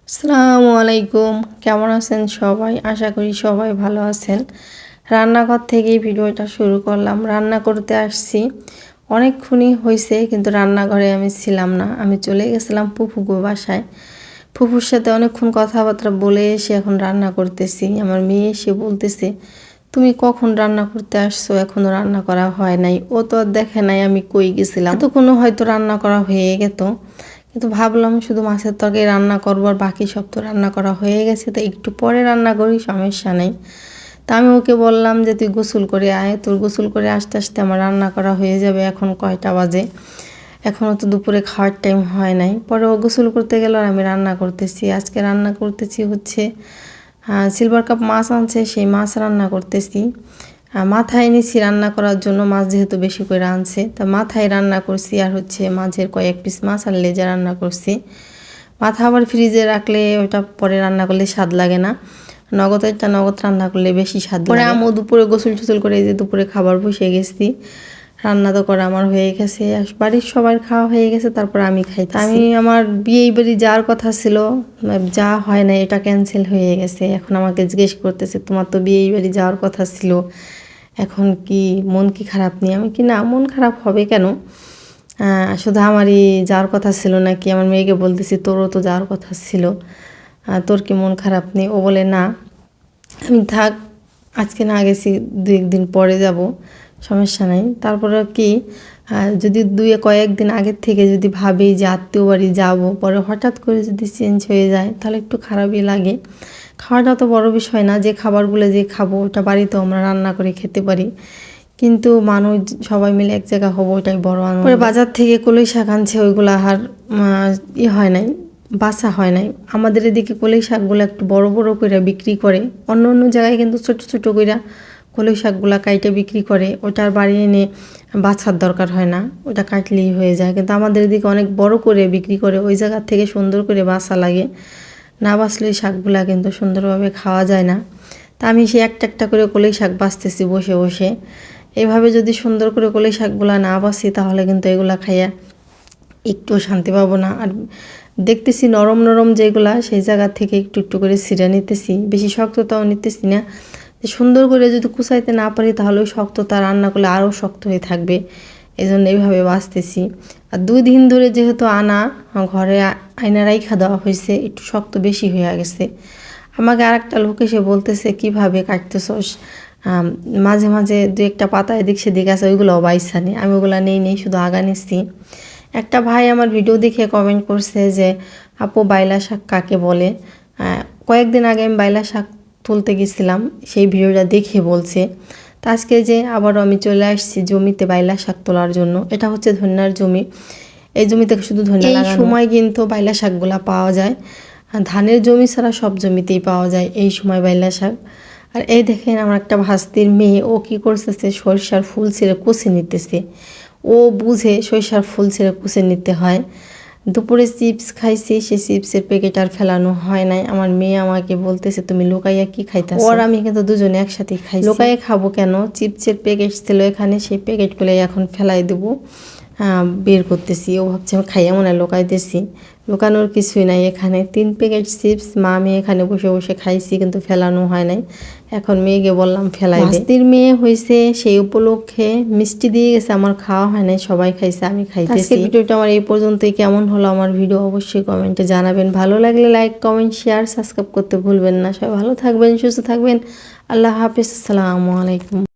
আসসালামু আলাইকুম। কেমন আছেন সবাই? আশা করি সবাই ভালো আছেন। রান্নাঘর থেকেই ভিডিওটা শুরু করলাম। রান্না করতে আসছি, অনেকক্ষণই হয়েছে কিন্তু রান্নাঘরে আমি ছিলাম না। আমি চলে গেছিলাম ফুফুগো বাসায়। ফুফুর সাথে অনেকক্ষণ কথাবার্তা বলে এসে এখন রান্না করতেছি। আমার মেয়ে এসে বলতেছে, তুমি কখন রান্না করতে আসছো, এখনো রান্না করা হয় নাই। ও তো আর দেখে নাই আমি কই গেছিলাম, তো কোনো হয়তো রান্না করা হয়ে গেত। কিন্তু ভাবলাম শুধু মাছের তরকারি রান্না করবো, আর বাকি সব তো রান্না করা হয়ে গেছে, তো একটু পরে রান্না করি, সমস্যা নেই। তা আমি ওকে বললাম যে তুই গোসল করে আয়, তোর গোসল করে আসতে আসতে আমার রান্না করা হয়ে যাবে। এখন কয়টা বাজে, এখনও তো দুপুরে খাওয়ার টাইম হয় নাই। পরে ও গোসল করতে গেল আর আমি রান্না করতেছি। আজকে রান্না করতেছি হচ্ছে সিলভার কাপ মাছ আনছে, সেই মাছ রান্না করতেছি। মাথায় নিছি রান্না করার জন্য, মাছ যেহেতু বেশি করে আনছে, তা মাথায় রান্না করছি। আর হচ্ছে মাছের কয়েক পিস মাছ আর লেজা রান্না করছি। মাথা আবার ফ্রিজে রাখলে ওটা পরে রান্না করলে স্বাদ লাগে না, নগদটা নগদ রান্না করলে বেশি স্বাদ লাগে। পরে আমি দুপুরে গোসল টোসল করে এই যে দুপুরে খাবার বসে গেছি। রান্না তো করা আমার হয়ে গেছে, বাড়ির সবার খাওয়া হয়ে গেছে, তারপর আমি খাইতে আমি আমার বিয়ে বাড়ি যাওয়ার কথা ছিল, যা হয় না, এটা ক্যান্সেল হয়ে গেছে। এখন আমাকে জিজ্ঞেস করতেছে তোমার তো বিয়ে বাড়ি যাওয়ার কথা ছিল, এখন কি মন কি খারাপ নেই? আমি কি না, মন খারাপ হবে কেন, শুধু আমারই যাওয়ার কথা ছিল নাকি? আমার মেয়েকে বলতেছি তোরও তো যাওয়ার কথা ছিল, তোর কি মন খারাপ নেই? ও বলে না, আমি থাক, আজকে না গেছি, দু একদিন পরে যাব, সমস্যা নাই। তারপরে কি যদি কয়েকদিন আগের থেকে যদি ভাবি যে আত্মীয় বাড়ি যাবো, পরে হঠাৎ করে যদি চেঞ্জ হয়ে যায় তাহলে একটু খারাপই লাগে। খাওয়াটা তো বড় বিষয় না, যে খাবারগুলো যে খাবো ওটা বাড়িতেও আমরা রান্না করে খেতে পারি, কিন্তু মানুষ সবাই মিলে এক জায়গা হবো ওটাই বড় আনন্দ। পরে বাজার থেকে কলই শাক আনছে, ওইগুলো আর হয় নাই, বাছা হয় নাই। আমাদের এদিকে কলই শাকগুলো একটু বড় বড় করে বিক্রি করে, অন্য অন্য জায়গায় কিন্তু ছোট ছোট কইরা কলই শাকগুলো কাইটে বিক্রি করে, ওটার বাড়ি এনে বাছার দরকার হয় না, ওটা কাটলেই হয়ে যায়। কিন্তু আমাদের এদিকে অনেক বড় করে বিক্রি করে, ওই জায়গার থেকে সুন্দর করে বাছা লাগে, না বাছলে শাকগুলা কিন্তু সুন্দরভাবে খাওয়া যায় না। তা আমি সে একটা একটা করে কলই শাক বাছতেছি বসে বসে। এইভাবে যদি সুন্দর করে কলই শাকগুলা না বাছি তাহলে কিন্তু এগুলা খাইয়া একটু শান্তি পাবো না। আর দেখতেছি নরম নরম যেগুলা, সেই জায়গা থেকে একটু একটু করে ছিঁড়ে নিতেছি, বেশি শক্ততাও নিতেছি না। সুন্দর করে যদি কুচাইতে না পারি তাহলে ওই শক্ততা রান্না করলে আরও শক্ত হয়ে থাকবে, এই জন্য এইভাবে বাছতেছি। আর 2 দিন ধরে যেহেতু আনা ঘরে আয়না রাইখা দেওয়া হয়েছে, একটু শক্ত বেশি হয়ে গেছে। আমাকে আরেকটা লোক এসে বলতেছে কীভাবে কাটতেছস, মাঝে মাঝে 2-1টা পাতা এদিক সেদিক আছে, ওইগুলোও বাইসা নেই। আমি ওগুলো নেই, শুধু আগা নিচ্ছি। একটা ভাই আমার ভিডিও দেখে কমেন্ট করছে যে আপু বাইলা শাক কাকে বলে। কয়েকদিন আগে আমি বাইলা শাক তুলতে গেছিলাম, সেই ভিডিওটা দেখে বলছে। তো আজকে যে আবারও আমি চলে আসছি জমিতে বাইলা শাক তোলার জন্য। এটা হচ্ছে ধনিয়ার জমি, এই জমিতে শুধু ধনিয়া লাগানো। এই সময় কিন্তু বাইলা শাকগুলা পাওয়া যায়, ধানের জমি ছাড়া সব জমিতেই পাওয়া যায় এই সময় বাইলা শাক। আর এই দেখেন আমার একটা ভাস্তির মেয়ে, ও কি করতেছে, সরিষার ফুল ছিঁড়ে কুচে নিতেছে। ও বুঝে সরিষার ফুল ছিঁড়ে কুচে নিতে হয়। দুপুরে চিপস খাইছি, সেই চিপসের প্যাকেট আর ফেলানো হয় নাই। আমার মেয়ে আমাকে বলতেছে তুমি লুকাইয়া কি খাইতেছো? ওর আমি কিন্তু দুজনে একসাথেই খাই। লুকাইয়া খাবো কেন, চিপসের প্যাকেট ছিল এখানে, সেই প্যাকেটগুলো এখন ফেলাই দেবো, বের করতেছি। ও ভাবছে আমি খাইয়া মনে হয় লুকাইতেছি, লুকানোর কিছুই নাই। এখানে 3 প্যাকেট চিপস মা আমি এখানে বসে বসে খাইছি, কিন্তু ফেলানো হয় নাই। এখন মেয়েকে বললাম ফেলাই দে। ভাস্তির মেয়ে হয়েছে, সেই উপলক্ষে মিষ্টি দিয়ে গেছে, আমার খাওয়া হয় নাই, সবাই খাইছে, আমি খাইতেছি। ভিডিওটা আমার এই পর্যন্তই। কেমন হলো আমার ভিডিও অবশ্যই কমেন্টে জানাবেন। ভালো লাগলে লাইক, কমেন্ট, শেয়ার, সাবস্ক্রাইব করতে ভুলবেন না। সবাই ভালো থাকবেন, সুস্থ থাকবেন। আল্লাহ হাফিজ, আসসালামু আলাইকুম।